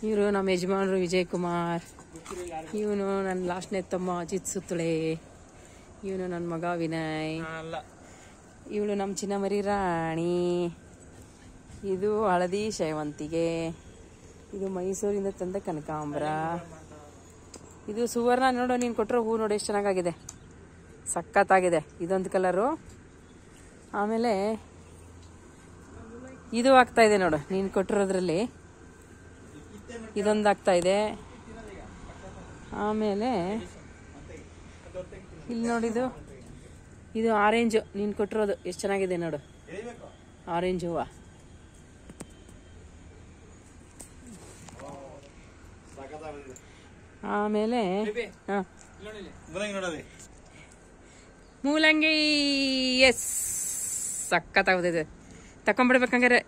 ಇವರು ನಮ್ಮ ಯಜಮಾನರು ವಿಜಯ್ ಕುಮಾರ್. ಇವನು ನನ್ನ ಲಾಸ್ಟ್ನೇ ತಮ್ಮ ಅಜಿತ್ ಸುತ್ತಳೆ. ಇವನು ನನ್ನ ಮಗ ವಿನಯ್. ಇವಳು ನಮ್ಮ ಚಿನ್ನಮರಿ ರಾಣಿ. ಇದು ಹಳದಿ ಶೇವಂತಿಗೆ. ಇದು ಮೈಸೂರಿಂದ ತಂದ ಕನಕಾಂಬರ. ಇದು ಸುವರ್ಣ. ನೋಡು, ನೀನು ಕೊಟ್ಟಿರೋ ಹೂ ನೋಡಿ ಎಷ್ಟು ಚೆನ್ನಾಗಿದೆ, ಸಖತ್ತಾಗಿದೆ. ಇದೊಂದು ಕಲರು. ಆಮೇಲೆ ಇದು ಆಗ್ತಾ ಇದೆ ನೋಡು, ನೀನು ಕೊಟ್ಟಿರೋದ್ರಲ್ಲಿ ಇದೊಂದು ಆಗ್ತಾ ಇದೆ. ಆಮೇಲೆ ಇಲ್ಲಿ ನೋಡಿದು, ಇದು ಆರೆಂಜು, ನೀನು ಕೊಟ್ಟಿರೋದು ಎಷ್ಟು ಚೆನ್ನಾಗಿದೆ ನೋಡು, ಆರೆಂಜ್ ಹೂವು. ಆಮೇಲೆ ಮೂಲಂಗಿ. ಎಸ್, ಸಖತ್ತಾಗ್ತದೆ. ತಕೊಂಡ್ಬಿಡ್ಬೇಕಂಗಾರೆ.